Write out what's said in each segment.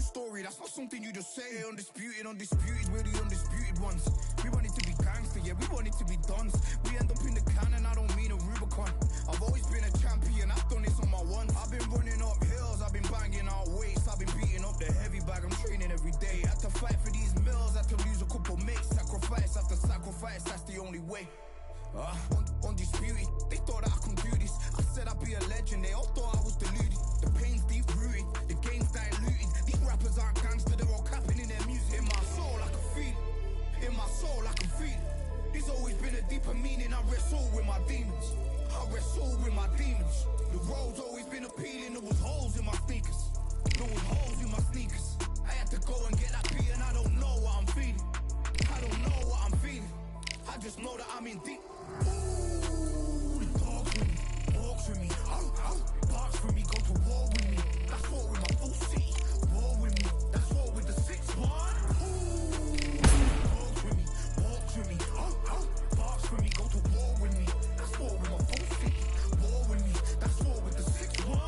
story, that's not something you just say. Undisputed, we're the undisputed ones. We want it to be gangster, yeah, we want it to be done. We end up in the can and I don't mean a Rubicon. I've always been a champion, I've done this on my ones. I've been running up hills, I've been banging out weights, I've been beating up the heavy bag, I'm training every day. Had to fight for these mills, had to lose a couple mates. Sacrifice after sacrifice, that's the only way. Undisputed, they thought that I could do this. I said I'd be a legend, they all thought I was deluded. The pain's deep rooted, the game's diluted. These rappers aren't gangster, they're all capping in their music. In my soul I can feel it, in my soul I can feel it. There's always been a deeper meaning, I wrestle with my demons. I wrestle with my demons. The road's always been appealing, there was holes in my sneakers. There was holes in my sneakers. I had to go and get that beat and I don't know what I'm feeling. I don't know what I'm feeling. I just know that I'm in deep. Ooh, the dogs with me, walks with me, barks with me, go to war with me. That's war with my full city, war with me. That's war with the 6-1. Ooh, dogs with me, walks with me, barks with me, go to war with me. That's war with my full city, war with me. That's war with the 6-1.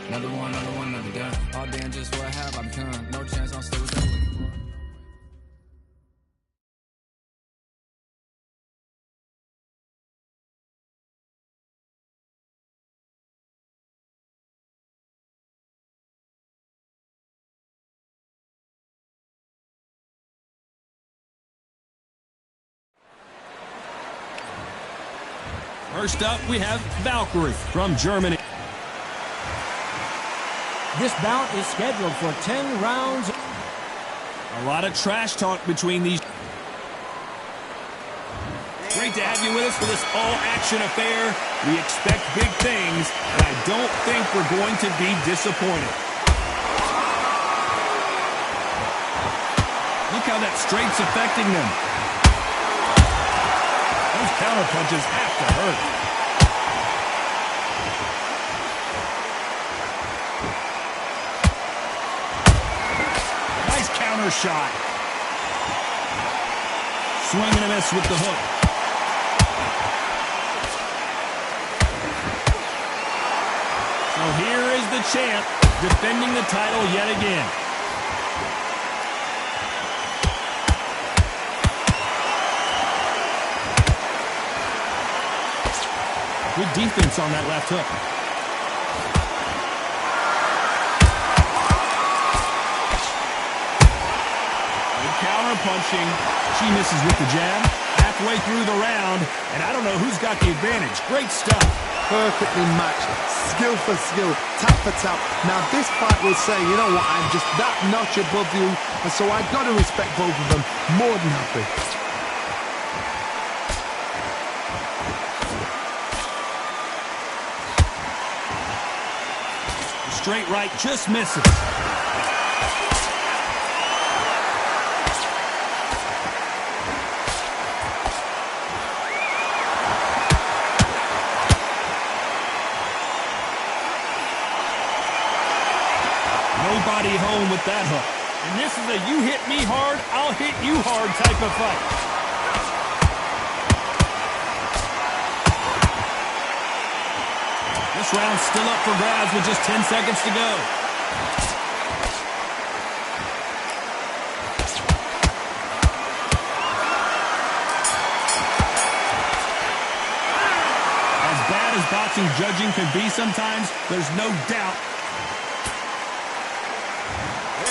Another gun. All damn just what I have, I become. No chance, I'll stay with them. First up, we have Valkyrie from Germany. This bout is scheduled for 10 rounds. A lot of trash talk between these. Great to have you with us for this all-action affair. We expect big things, and I don't think we're going to be disappointed. Look how that straight's affecting them. Those counter punches have to hurt. Shot. Swing and a miss with the hook. So here is the champ defending the title yet again. Good defense on that left hook. Punching. She misses with the jab. Halfway through the round, and I don't know who's got the advantage. Great stuff. Perfectly matched. Skill for skill. Tap for tap. Now this fight will say, you know what, I'm just that notch above you, and so I've got to respect both of them. More than happy. The straight right just misses. Nobody home with that hook. And this is a you hit me hard, I'll hit you hard type of fight. This round's still up for grabs with just 10 seconds to go. As bad as boxing judging can be sometimes, there's no doubt.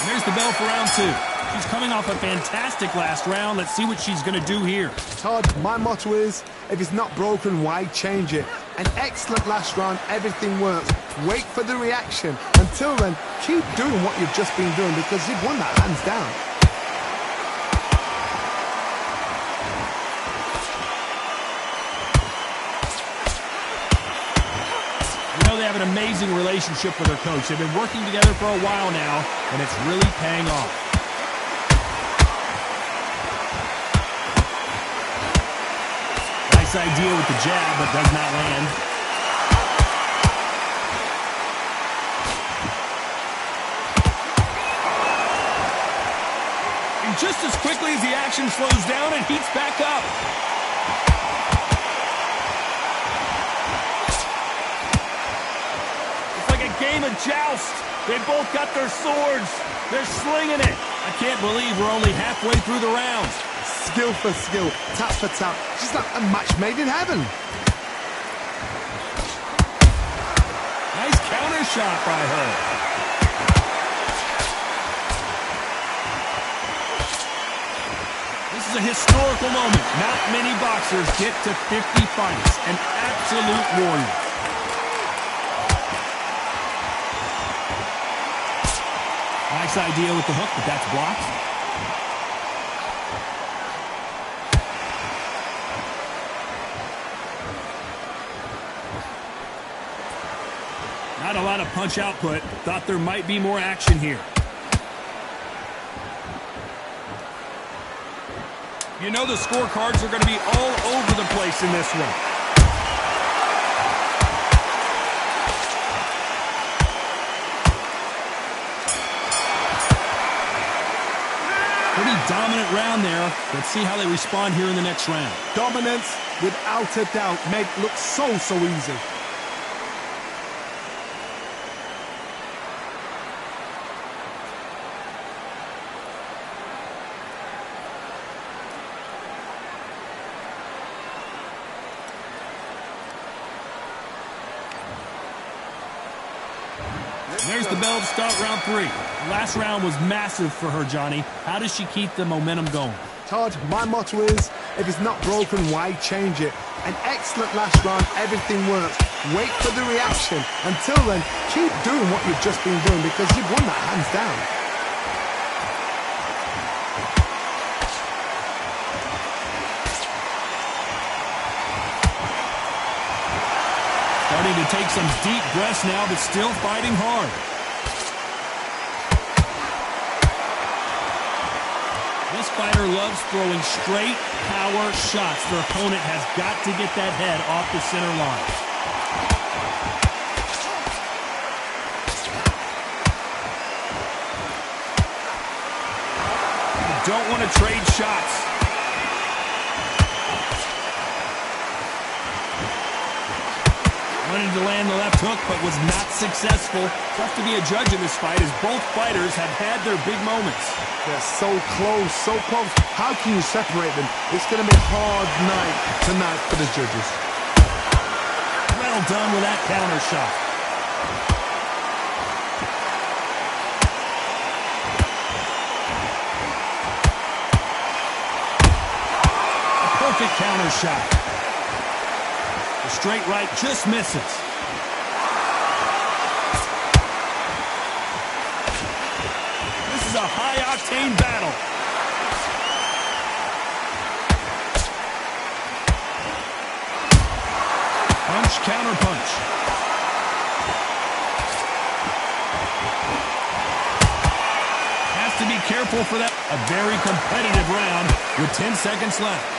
There's the bell for round two. She's coming off a fantastic last round. Let's see what she's going to do here. Todd, my motto is, if it's not broken, why change it? An excellent last round, everything works. Wait for the reaction. Until then, keep doing what you've just been doing because you've won that hands down. They have an amazing relationship with their coach. They've been working together for a while now, and it's really paying off. idea with the jab, but does not land. And just as quickly as the action slows down, it heats back up. It's like a game of joust. They both got their swords. They're slinging it. I can't believe we're only halfway through the round. Skill for skill, tap for tap. She's like a match made in heaven. Nice counter shot by her. This is a historical moment. Not many boxers get to 50 fights. An absolute warrior. Nice idea with the hook, but that's blocked. Not a lot of punch output. Thought there might be more action here. You know the scorecards are going to be all over the place in this one. Pretty dominant round there. Let's see how they respond here in the next round. Dominance, without a doubt, made look so easy. There's the bell to start round 3. Last round was massive for her, Johnny. How does she keep the momentum going? Todd, my motto is, if it's not broken, why change it? An excellent last round, everything works. Wait for the reaction. Until then, keep doing what you've just been doing because you've won that hands down. Starting to take some deep breaths now, but still fighting hard. This fighter loves throwing straight power shots. Their opponent has got to get that head off the center line. You don't want to trade shots. Wanted to land the left hook, but was not successful. Tough to be a judge in this fight as both fighters have had their big moments. They're so close, so close. How can you separate them? It's going to be a hard night tonight for the judges. Well done with that counter shot. A perfect counter shot. The straight right just misses. This is a high-octane battle. Punch, counter punch. Has to be careful for that. A very competitive round with 10 seconds left.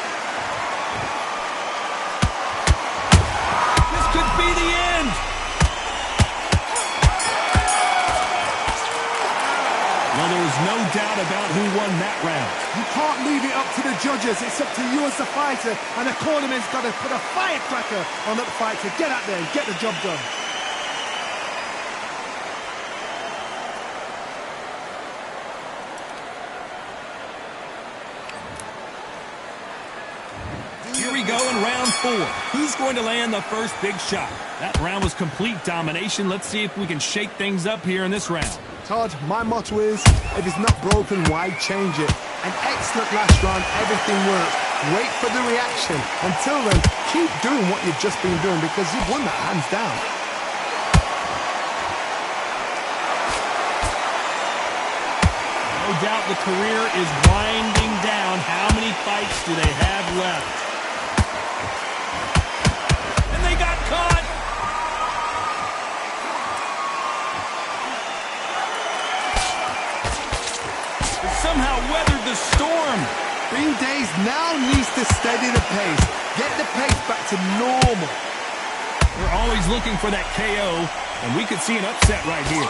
Could be the end. Well, there was no doubt about who won that round. You can't leave it up to the judges. It's up to you as the fighter, and the cornerman's got to put a firecracker on that fight to get out there and get the job done. Here we go in round 4. Who's going to land the first big shot? That round was complete domination. Let's see if we can shake things up here in this round. Todd, my motto is, if it's not broken, why change it? An excellent last round, everything works. Wait for the reaction. Until then, keep doing what you've just been doing because you've won that hands down. No doubt the career is winding down. How many fights do they have left? And they got caught. They somehow weathered the storm. Being dazed now needs to steady the pace. Get the pace back to normal. We're always looking for that KO, and we could see an upset right here.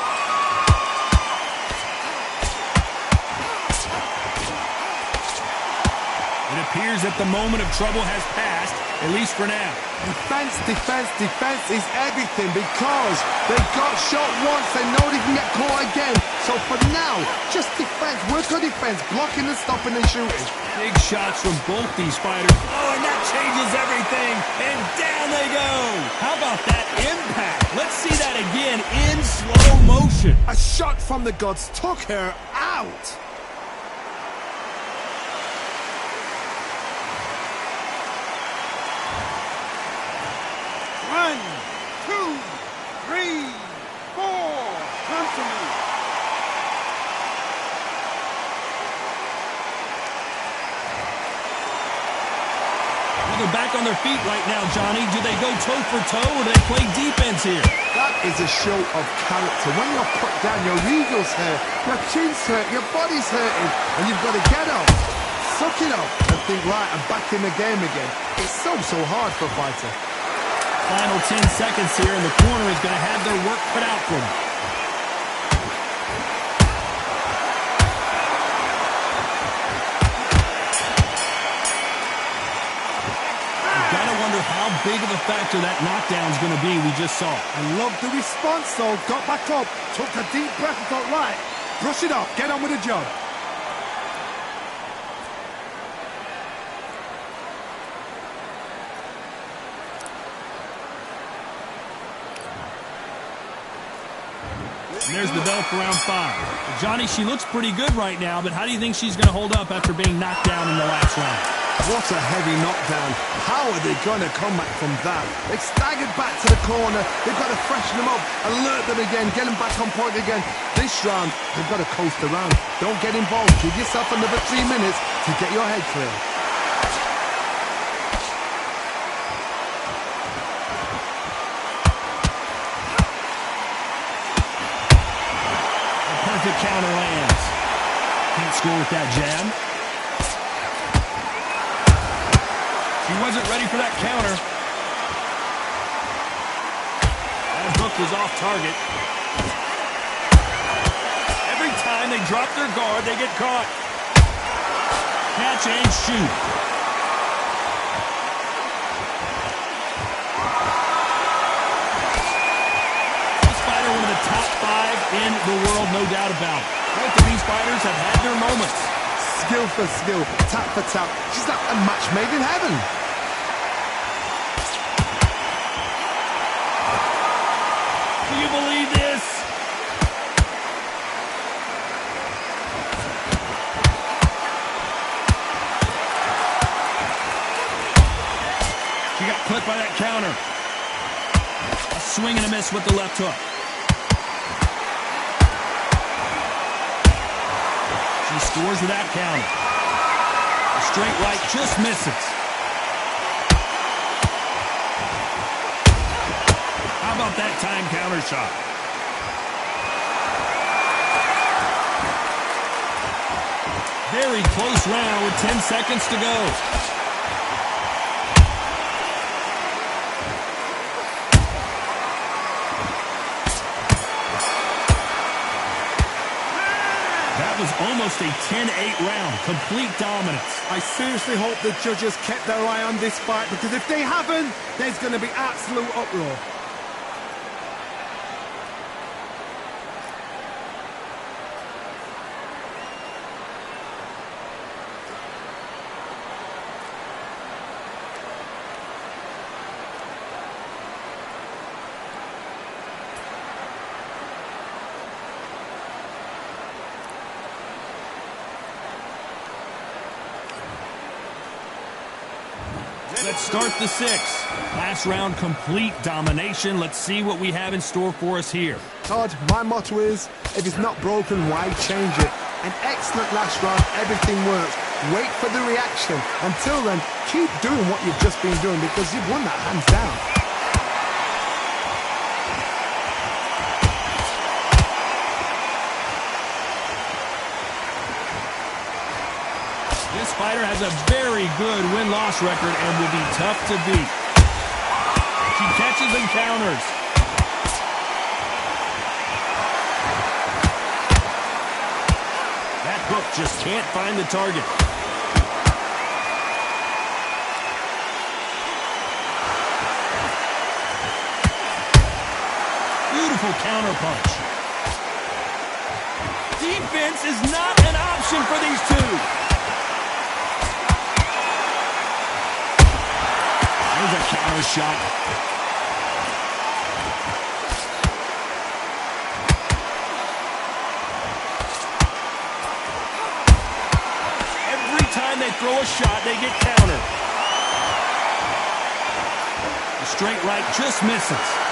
It appears that the moment of trouble has passed, at least for now. Defense, defense, defense is everything because they got shot once. They know they can get caught again. So for now, just defense. Work on defense, blocking and stopping and shooting. Big shots from both these fighters. Oh, and that changes everything. And down they go. How about that impact? Let's see that again in slow motion. A shot from the gods took her out. One, two, three, four. Come to me. Well, they're back on their feet right now, Johnny. Do they go toe for toe or do they play defense here? That is a show of character. When you're put down, your ego's hurt, your chin's hurt, your body's hurting, and you've got to get up, suck it up, and think, right, I'm back in the game again. It's so hard for a fighter. Final 10 seconds here, and the corner is going to have their work cut out for them. You've got to wonder how big of a factor that knockdown is going to be we just saw. I love the response, though. Got back up, took a deep breath and thought, right, brush it off, get on with the job. And there's the bell for round 5. Johnny, she looks pretty good right now, but how do you think she's going to hold up after being knocked down in the last round? What a heavy knockdown. How are they going to come back from that? They've staggered back to the corner. They've got to freshen them up, alert them again, get them back on point again. This round, they've got to coast around. Don't get involved. Give yourself another 3 minutes to get your head clear. Perfect counter lands. Can't score with that jab. She wasn't ready for that counter. That hook was off target. Every time they drop their guard, they get caught. Catch and shoot. This fighter, one of the top 5 in the world, no doubt about it. Both of these fighters have had their moments. Skill for skill, tap for tap. She's like a match made in heaven. Do you believe this? She got clipped by that counter. A swing and a miss with the left hook. She scores with that counter. A straight right just misses. How about that time counter shot? Very close round with 10 seconds to go. That was almost a 10-8 round. Complete dominance. I seriously hope the judges kept their eye on this fight, because if they haven't, there's going to be absolute uproar. Let's start the 6th. Last round, complete domination. Let's see what we have in store for us here. Todd, my motto is, if it's not broken, why change it? An excellent last round, everything works. Wait for the reaction. Until then, keep doing what you've just been doing, because you've won that hands down. This fighter has a very good win-loss record and will be tough to beat. She catches and counters. That hook just can't find the target. Beautiful counter punch. Defense is not an option for these two. There's a counter shot. Every time they throw a shot, they get countered. The straight right just misses.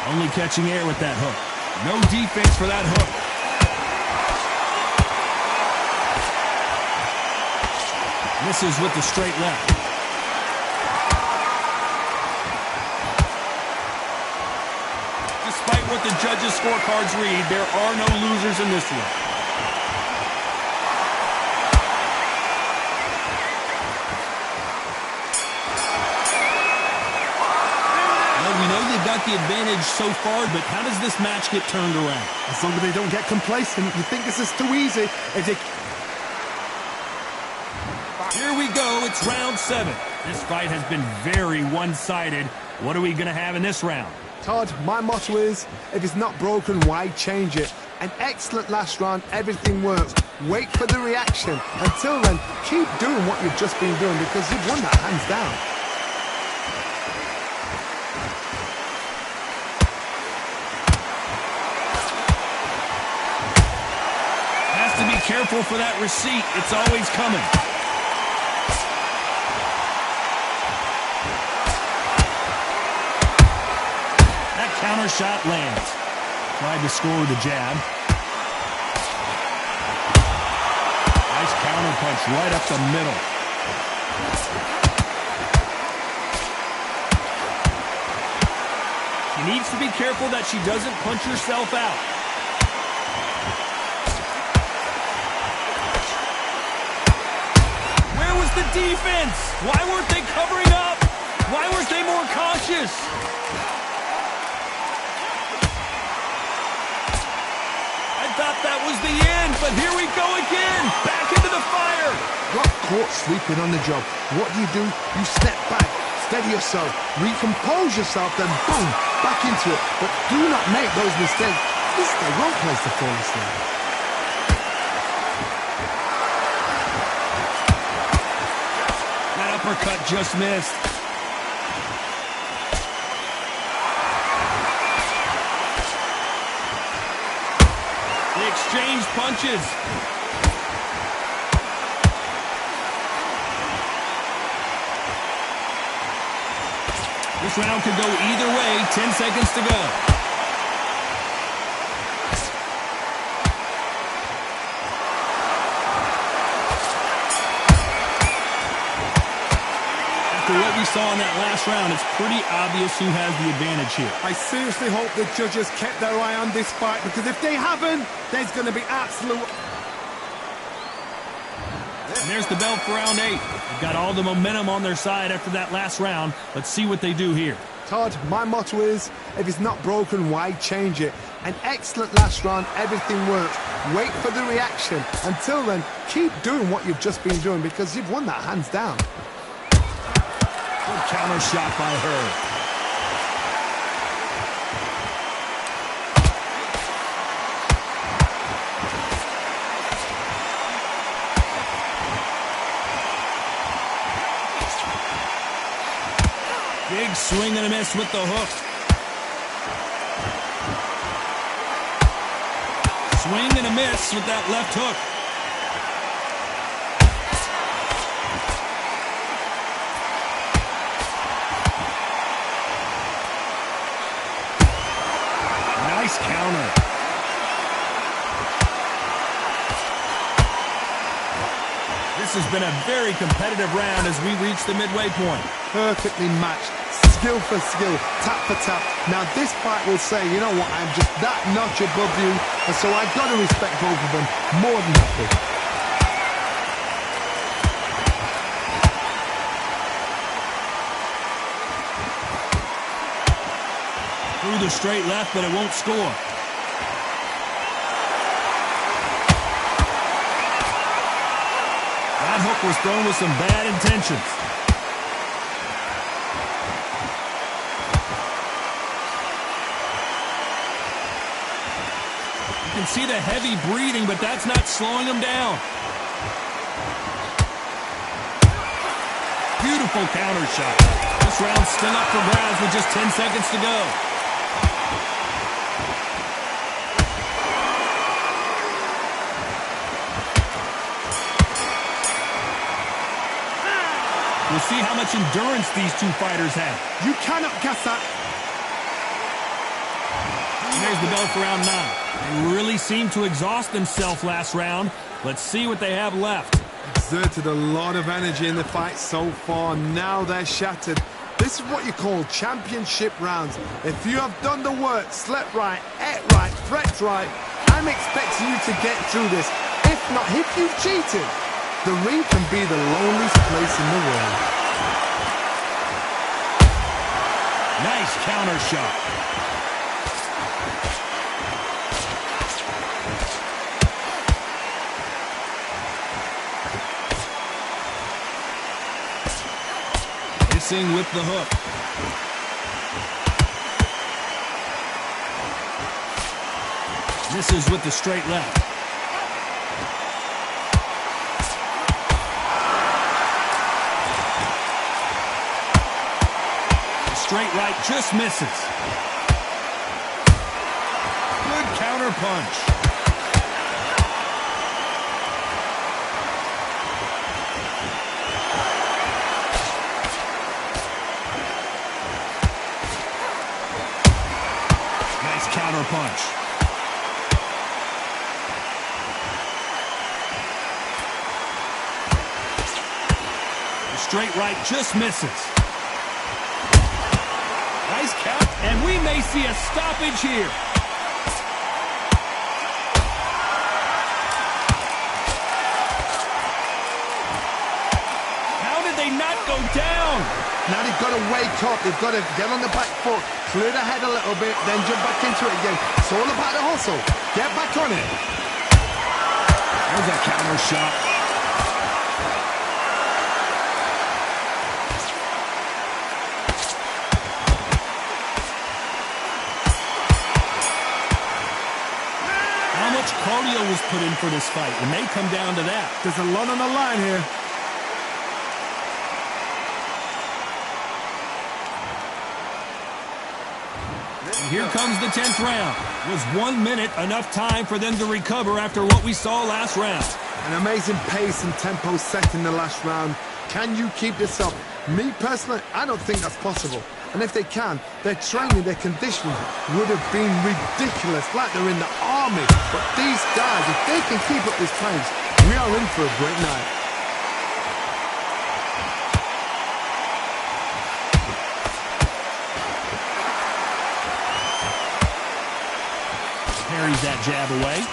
Only catching air with that hook. No defense for that hook. Misses with the straight left. Despite what the judges' scorecards read, there are no losers in this one. We know they've got the advantage so far, but how does this match get turned around? As long as they don't get complacent, you think this is too easy. If they... Here we go, it's round 7. This fight has been very one-sided. What are we going to have in this round? Todd, my motto is, if it's not broken, why change it? An excellent last round, everything works. Wait for the reaction. Until then, keep doing what you've just been doing because you've won that hands down. To be careful for that receipt. It's always coming. That counter shot lands. Tried to score with a jab. Nice counter punch right up the middle. She needs to be careful that she doesn't punch herself out. The defense. Why weren't they covering up? Why weren't they more cautious? I thought that was the end, but here we go again. Back into the fire. Got caught sleeping on the job. What do? You step back, steady yourself, recompose yourself, then boom, back into it. But do not make those mistakes. This is the wrong place to fall asleep. Uppercut just missed. They exchange punches. This round could go either way. 10 seconds to go. After what we saw in that last round, it's pretty obvious who has the advantage here. I seriously hope the judges kept their eye on this fight, because if they haven't, there's going to be absolute... And there's the belt for round 8. They've got all the momentum on their side after that last round. Let's see what they do here. Todd, my motto is, if it's not broken, why change it? An excellent last round, everything works. Wait for the reaction. Until then, keep doing what you've just been doing because you've won that hands down. Good counter shot by her. Big swing and a miss with the hook. Swing and a miss with that left hook. Nice counter. This has been a very competitive round as we reach the midway point. Perfectly matched. Skill for skill, tap for tap. Now this fight will say, you know what, I'm just that notch above you, and so I've got to respect both of them more than happy. Through the straight left, but it won't score. That hook was thrown with some bad intentions. You can see the heavy breathing, but that's not slowing him down. Beautiful counter shot. This round's still up for grabs with just 10 seconds to go. We'll see how much endurance these two fighters have. You cannot guess that. And there's the bell for round 9. They really seemed to exhaust themselves last round. Let's see what they have left. Exerted a lot of energy in the fight so far. Now they're shattered. This is what you call championship rounds. If you have done the work, slept right, ate right, prepped right, I'm expecting you to get through this. If not, if you've cheated, the ring can be the loneliest place in the world. Nice counter shot. Missing with the hook. Misses with the straight left. Straight right just misses. Good counter punch. Nice counter punch. The straight right just misses. Nice count, and we may see a stoppage here. How did they not go down? Now they've got to wake up. They've got to get on the back foot, clear the head a little bit, then jump back into it again. It's all about the hustle. Get back on it. There's a counter shot. Cardio was put in for this fight. It may come down to that. There's a lot on the line here. And here comes the 10th round. Was 1 minute enough time for them to recover after what we saw last round? An amazing pace and tempo set in the last round. Can you keep this up? Me personally, I don't think that's possible. And if they can, their training, their conditioning would have been ridiculous, like they're in the army. But these guys, if they can keep up this pace, we are in for a great night. Parries that jab away.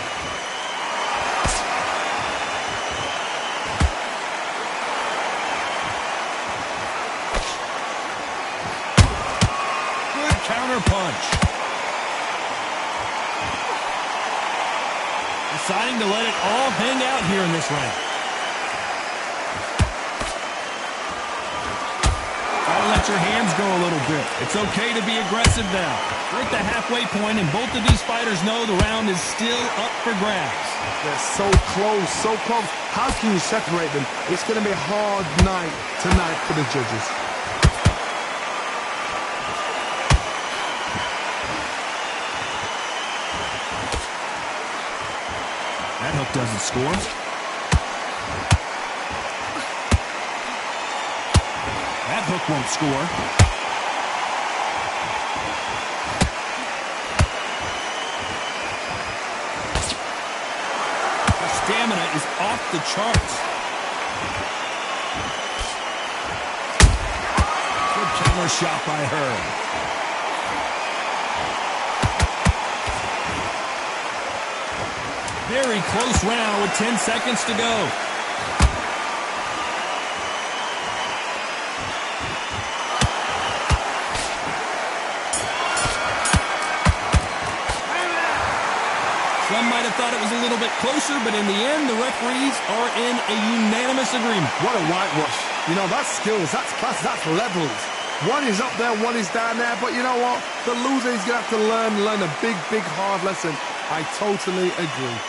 Counter punch. Deciding to let it all hang out here in this round. Gotta let your hands go a little bit. It's okay to be aggressive now. We're at the halfway point, and both of these fighters know the round is still up for grabs. They're so close, so close. How can you separate them? It's going to be a hard night tonight for the judges. That hook doesn't score. That hook won't score. The stamina is off the charts. Good counter shot by her. Very close round with 10 seconds to go. Some might have thought it was a little bit closer, but in the end, the referees are in a unanimous agreement. What a whitewash. You know, that's skills, that's class, that's levels. One is up there, one is down there, but you know what? The loser is going to have to learn a big, big, hard lesson. I totally agree.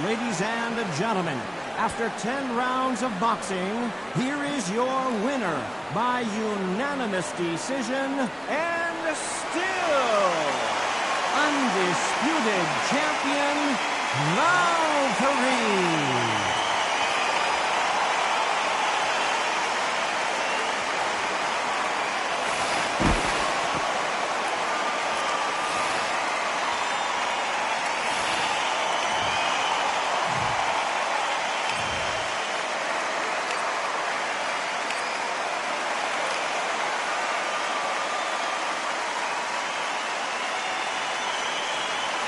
Ladies and gentlemen, after 10 rounds of boxing, here is your winner by unanimous decision and still undisputed champion,